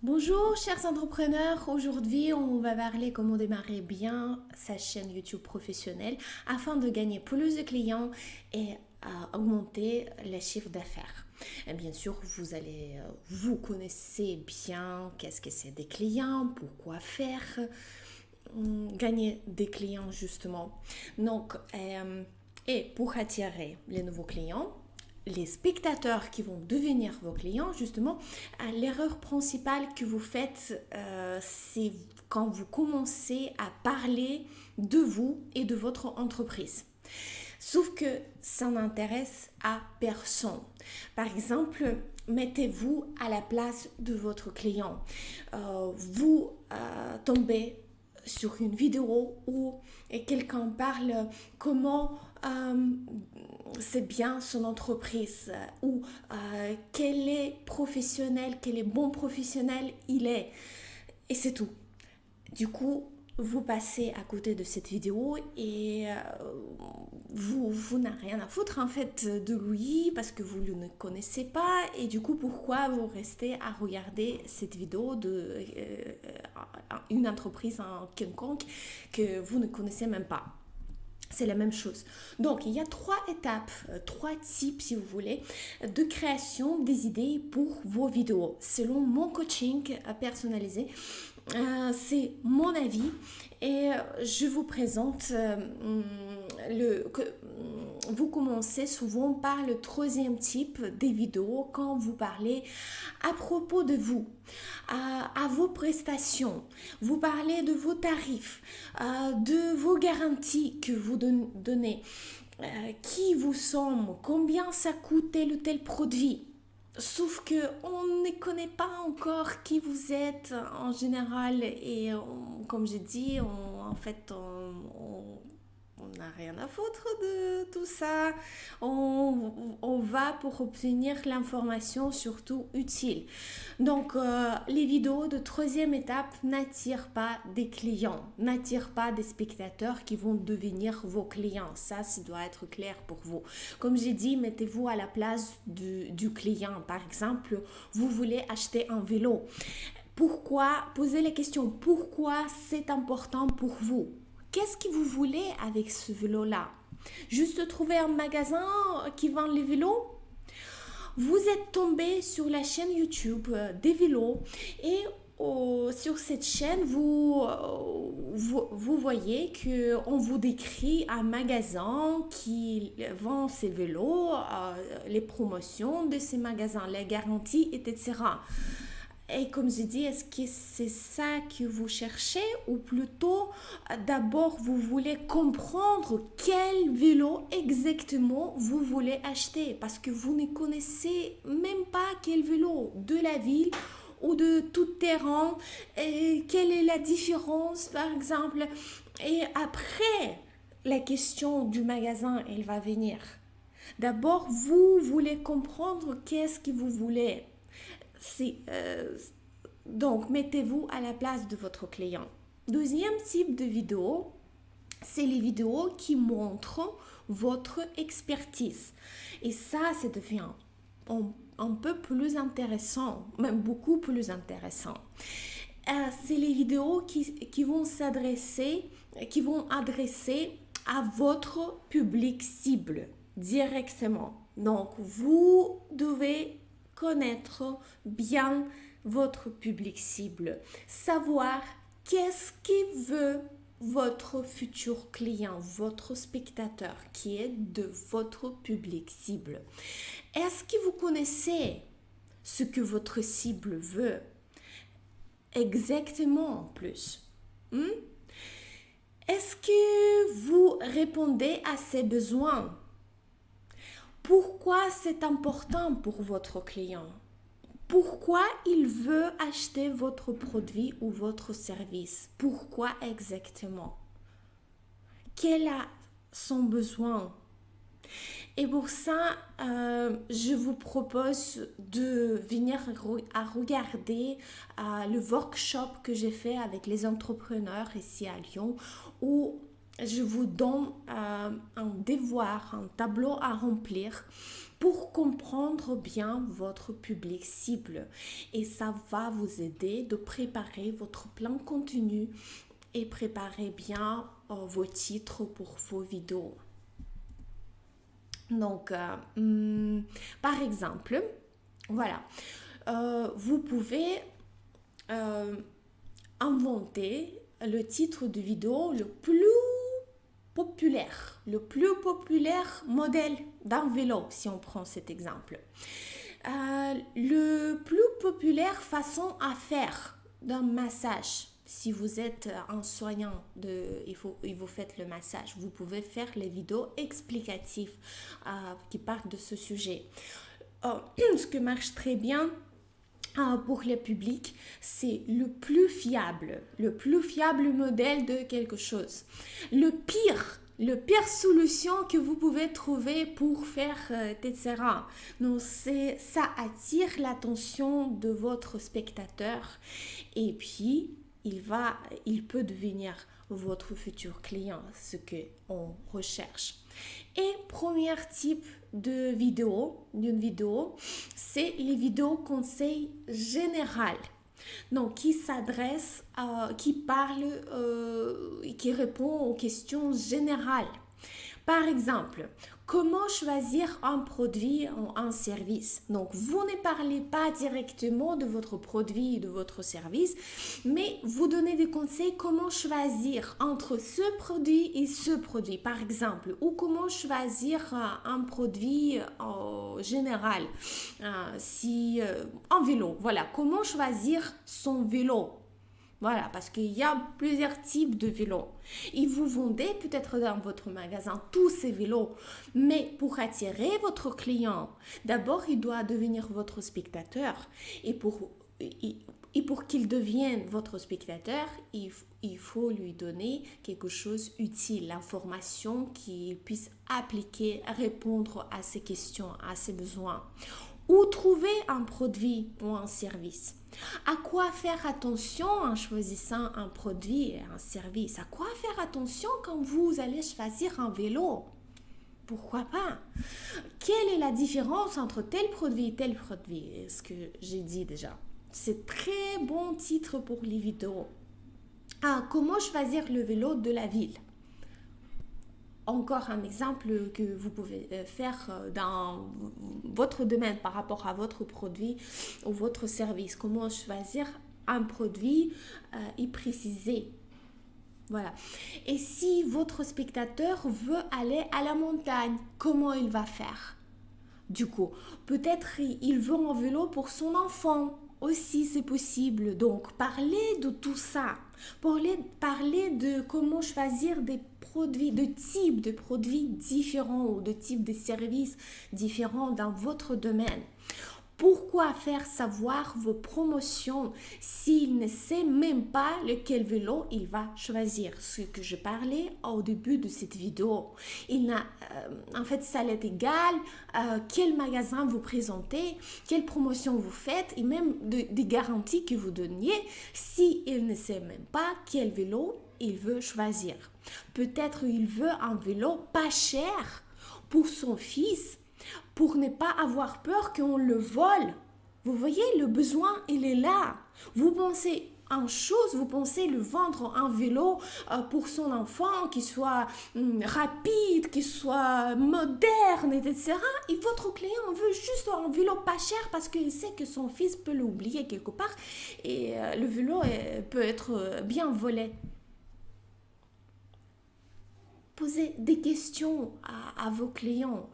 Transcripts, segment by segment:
Bonjour chers entrepreneurs, aujourd'hui on va parler comment démarrer bien sa chaîne YouTube professionnelle afin de gagner plus de clients et augmenter les chiffres d'affaires. Et bien sûr, vous connaissez bien qu'est-ce que c'est des clients, pourquoi faire, gagner des clients justement. Donc, et pour attirer les nouveaux clients, les spectateurs qui vont devenir vos clients, justement, l'erreur principale que vous faites, c'est quand vous commencez à parler de vous et de votre entreprise. Sauf que ça n'intéresse à personne. Par exemple, mettez-vous à la place de votre client. Vous tombez sur une vidéo où quelqu'un parle comment c'est bien son entreprise ou quel est professionnel, quel est bon professionnel il est. Et c'est tout. Du coup, vous passez à côté de cette vidéo et vous n'avez rien à foutre en fait de lui parce que vous ne le connaissez pas et du coup pourquoi vous restez à regarder cette vidéo de une entreprise en quelconque que vous ne connaissez même pas. C'est la même chose. Donc, il y a trois étapes, trois types, si vous voulez, de création des idées pour vos vidéos. Selon mon coaching personnalisé, c'est mon avis et je vous présente vous commencez souvent par le troisième type des vidéos quand vous parlez à propos de vous, à vos prestations, vous parlez de vos tarifs, de vos garanties que vous donnez, qui vous sommes, combien ça coûte tel ou tel produit. Sauf que on ne connaît pas encore qui vous êtes en général et comme j'ai dit, on n'a rien à foutre de tout ça. On va pour obtenir l'information surtout utile. Donc, les vidéos de troisième étape n'attirent pas des clients, n'attirent pas des spectateurs qui vont devenir vos clients. Ça doit être clair pour vous. Comme j'ai dit, mettez-vous à la place du client. Par exemple, vous voulez acheter un vélo. Pourquoi? Posez la question, pourquoi c'est important pour vous? Qu'est-ce que vous voulez avec ce vélo-là? Juste trouver un magasin qui vend les vélos? Vous êtes tombé sur la chaîne YouTube des vélos et sur cette chaîne, vous voyez qu'on vous décrit un magasin qui vend ces vélos, les promotions de ces magasins, les garanties, etc. Et comme je dis, est-ce que c'est ça que vous cherchez ou plutôt d'abord vous voulez comprendre quel vélo exactement vous voulez acheter parce que vous ne connaissez même pas quel vélo de la ville ou de tout terrain et quelle est la différence par exemple. Et après, la question du magasin, elle va venir. D'abord, vous voulez comprendre qu'est-ce que vous voulez. Donc, mettez-vous à la place de votre client. Deuxième type de vidéo, c'est les vidéos qui montrent votre expertise. Et ça devient un peu plus intéressant, même beaucoup plus intéressant. C'est les vidéos qui vont adresser à votre public cible directement. Donc, vous devez connaître bien votre public cible, savoir qu'est-ce qui veut votre futur client, votre spectateur qui est de votre public cible. Est-ce que vous connaissez ce que votre cible veut exactement en plus? Est-ce que vous répondez à ses besoins? Pourquoi c'est important pour votre client? Pourquoi il veut acheter votre produit ou votre service? Pourquoi exactement? Quel a son besoin? Et pour ça, je vous propose de venir à regarder le workshop que j'ai fait avec les entrepreneurs ici à Lyon où je vous donne un devoir, un tableau à remplir pour comprendre bien votre public cible. Et ça va vous aider de préparer votre plan contenu et préparer bien vos titres pour vos vidéos. Donc, par exemple, voilà, vous pouvez inventer le titre de vidéo le plus populaire modèle d'un vélo, si on prend cet exemple. Le plus populaire façon à faire d'un massage. Si vous êtes un soignant, et vous faites le massage, vous pouvez faire les vidéos explicatives qui parlent de ce sujet. Ce qui marche très bien pour le public, c'est le plus fiable modèle de quelque chose. Le pire solution que vous pouvez trouver pour faire, etc. Donc, ça attire l'attention de votre spectateur et puis il peut devenir votre futur client, ce qu'on recherche. Et premier type d'une vidéo, c'est les vidéos conseils générales. Donc, qui répond aux questions générales. Par exemple, comment choisir un produit ou un service? Donc, vous ne parlez pas directement de votre produit et de votre service, mais vous donnez des conseils comment choisir entre ce produit et ce produit, par exemple, ou comment choisir un produit en général, un vélo. Voilà, comment choisir son vélo. Voilà, parce qu'il y a plusieurs types de vélos. Et vous vendez peut-être dans votre magasin tous ces vélos. Mais pour attirer votre client, d'abord, il doit devenir votre spectateur. Et pour qu'il devienne votre spectateur, il faut lui donner quelque chose d'utile, l'information qu'il puisse appliquer, répondre à ses questions, à ses besoins. Ou trouver un produit ou un service. À quoi faire attention en choisissant un produit et un service? À quoi faire attention quand vous allez choisir un vélo? Pourquoi pas? Quelle est la différence entre tel produit et tel produit? Ce que j'ai dit déjà. C'est très bon titre pour les vidéos. Comment choisir le vélo de la ville? Encore un exemple que vous pouvez faire dans votre domaine par rapport à votre produit ou votre service. Comment choisir un produit et préciser. Voilà. Et si votre spectateur veut aller à la montagne, comment il va faire? Du coup, peut-être il veut un vélo pour son enfant. Aussi, c'est possible. Donc, parlez de tout ça. Parlez de comment choisir des produits, de types de produits différents ou de types de services différents dans votre domaine. Pourquoi faire savoir vos promotions s'il ne sait même pas lequel vélo il va choisir? Ce que je parlais au début de cette vidéo. En fait, ça l'est égal quel magasin vous présentez, quelle promotion vous faites et même des garanties que vous donniez s'il ne sait même pas quel vélo il veut choisir. Peut-être il veut un vélo pas cher pour son fils, pour ne pas avoir peur qu'on le vole. Vous voyez, le besoin, il est là. Vous pensez en chose, vous pensez le vendre un vélo pour son enfant, qui soit rapide, qui soit moderne, etc. Et votre client veut juste un vélo pas cher parce qu'il sait que son fils peut l'oublier quelque part et le vélo peut être bien volé. Posez des questions à vos clients,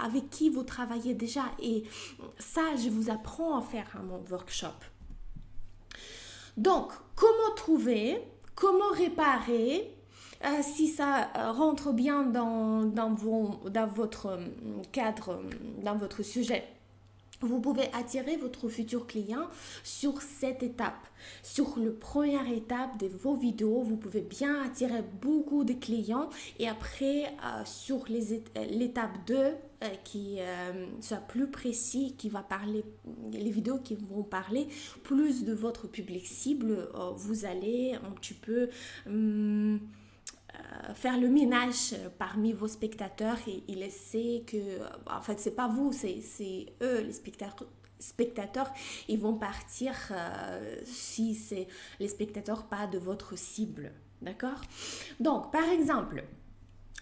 avec qui vous travaillez déjà. Et ça, je vous apprends à faire à mon workshop. Donc, comment réparer si ça rentre bien dans votre cadre, dans votre sujet. Vous pouvez attirer votre futur client sur cette étape. Sur la première étape de vos vidéos, vous pouvez bien attirer beaucoup de clients et après sur l'étape 2 qui soit plus précis, qui va parler, les vidéos qui vont parler plus de votre public cible, vous allez un petit peu faire le ménage parmi vos spectateurs et laisser que, en fait, c'est pas vous, c'est eux, les spectateurs, ils vont partir si c'est les spectateurs pas de votre cible, d'accord? Donc, par exemple,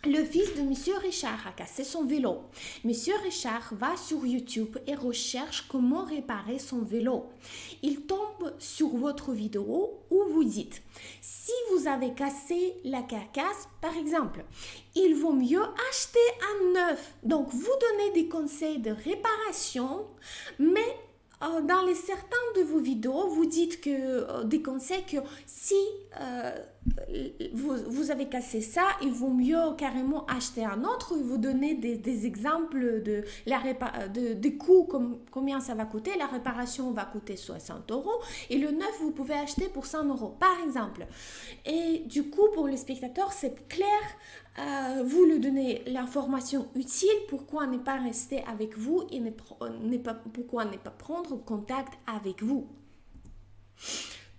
le fils de Monsieur Richard a cassé son vélo. Monsieur Richard va sur YouTube et recherche comment réparer son vélo. Il tombe sur votre vidéo où vous dites, si vous avez cassé la carcasse, par exemple, il vaut mieux acheter un neuf. Donc, vous donnez des conseils de réparation, mais dans les certains de vos vidéos, vous dites que des conseils que si vous avez cassé ça, il vaut mieux carrément acheter un autre. Vous donnez des exemples de coûts, combien ça va coûter. La réparation va coûter 60 euros et le neuf, vous pouvez acheter pour 100 euros, par exemple. Et du coup, pour les spectateurs, c'est clair. Vous lui donnez l'information utile, pourquoi ne pas rester avec vous et pourquoi ne pas prendre contact avec vous.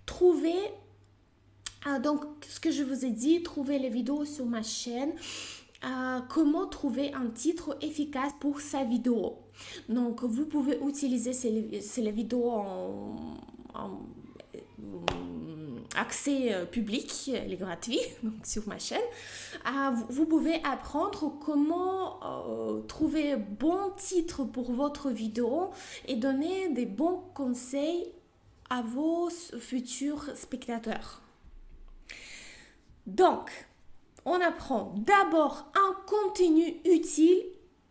Trouvez, donc ce que je vous ai dit, trouvez les vidéos sur ma chaîne, comment trouver un titre efficace pour sa vidéo. Donc vous pouvez utiliser ces vidéos en accès public, elle est gratuit donc sur ma chaîne. Vous pouvez apprendre comment trouver bon titre pour votre vidéo et donner des bons conseils à vos futurs spectateurs. Donc, on apprend d'abord un contenu utile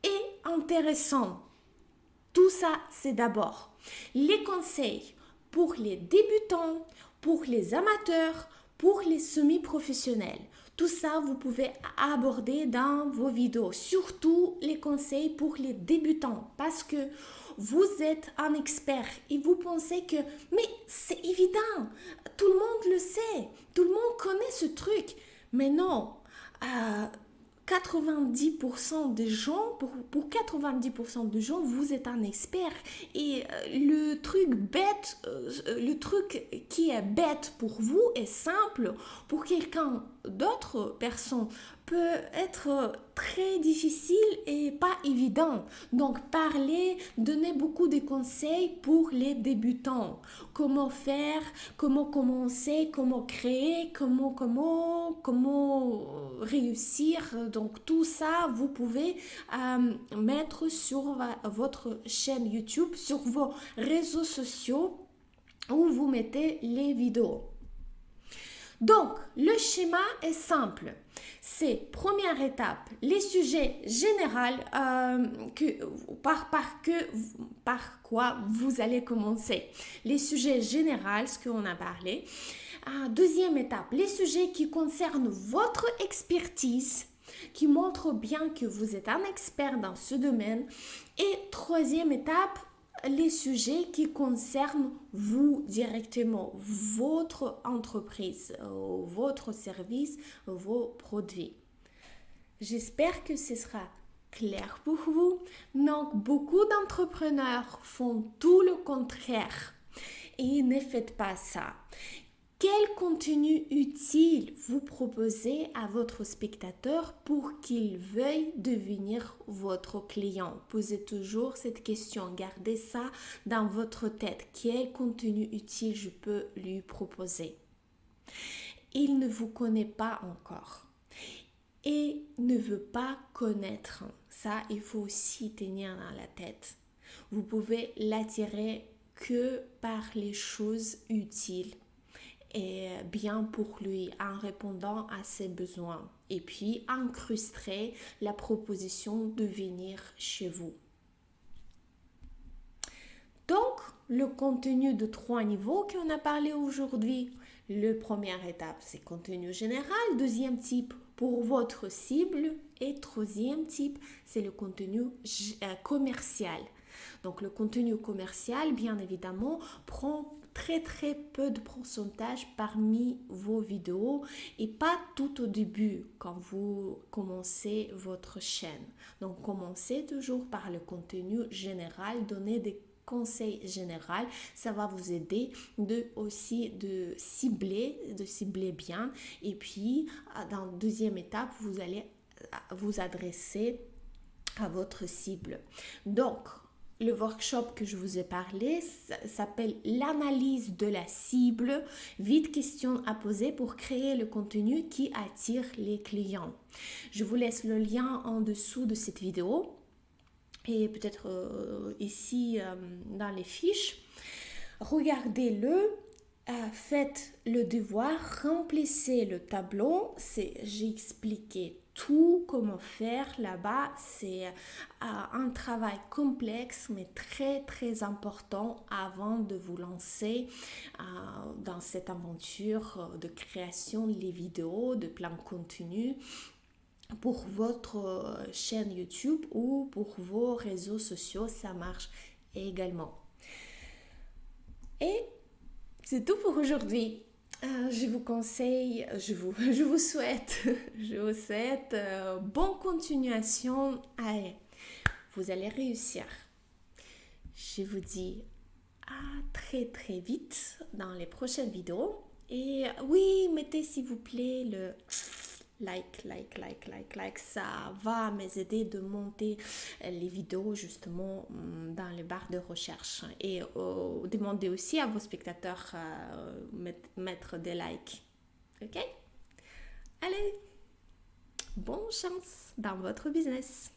et intéressant. Tout ça, c'est d'abord les conseils pour les débutants, pour les amateurs, pour les semi-professionnels. Tout ça, vous pouvez aborder dans vos vidéos. Surtout les conseils pour les débutants parce que vous êtes un expert et vous pensez que, mais c'est évident, tout le monde le sait, tout le monde connaît ce truc. Mais non, 90% des gens, pour 90% des gens, vous êtes un expert. Et le truc qui est bête pour vous est simple. Pour quelqu'un d'autre personne peut être très difficile et pas évident. Donc, parler, donner beaucoup de conseils pour les débutants. Comment faire, comment commencer, comment créer, comment réussir. Donc, tout ça, vous pouvez mettre sur votre chaîne YouTube, sur vos réseaux sociaux où vous mettez les vidéos. Donc, le schéma est simple. C'est première étape, les sujets généraux par quoi vous allez commencer. Les sujets généraux, ce qu'on a parlé. Deuxième étape, les sujets qui concernent votre expertise, qui montrent bien que vous êtes un expert dans ce domaine. Et troisième étape, les sujets qui concernent vous directement, votre entreprise, votre service, vos produits. J'espère que ce sera clair pour vous. Donc, beaucoup d'entrepreneurs font tout le contraire et ne faites pas ça. Quel contenu utile vous proposez à votre spectateur pour qu'il veuille devenir votre client? Posez toujours cette question, gardez ça dans votre tête. Quel contenu utile je peux lui proposer? Il ne vous connaît pas encore et ne veut pas connaître. Ça, il faut aussi tenir dans la tête. Vous pouvez l'attirer que par les choses utiles et bien pour lui en répondant à ses besoins et puis incruster la proposition de venir chez vous. Donc, le contenu de 3 niveaux qu'on a parlé aujourd'hui. Le première étape, c'est contenu général. Deuxième type, pour votre cible. Et troisième type, c'est le contenu commercial. Donc le contenu commercial, bien évidemment, prend très peu de pourcentage parmi vos vidéos et pas tout au début quand vous commencez votre chaîne. Donc commencez toujours par le contenu général, donnez des conseils généraux, ça va vous aider aussi de cibler bien, et puis dans la deuxième étape vous allez vous adresser à votre cible. Donc le workshop que je vous ai parlé s'appelle l'analyse de la cible, 8 questions à poser pour créer le contenu qui attire les clients. Je vous laisse le lien en dessous de cette vidéo et peut-être ici dans les fiches. Regardez-le, faites le devoir, remplissez le tableau. J'ai expliqué tout comment faire là-bas. C'est un travail complexe mais très important avant de vous lancer dans cette aventure de création de vidéos, de plans contenu pour votre chaîne YouTube ou pour vos réseaux sociaux, ça marche également. Et c'est tout pour aujourd'hui. Je vous conseille, je vous souhaite bonne continuation. Allez, vous allez réussir. Je vous dis à très vite dans les prochaines vidéos. Et oui, mettez s'il vous plaît le like, ça va m'aider de monter les vidéos justement dans les barres de recherche, et demandez aussi à vos spectateurs mettre des likes. Ok? Allez, bonne chance dans votre business.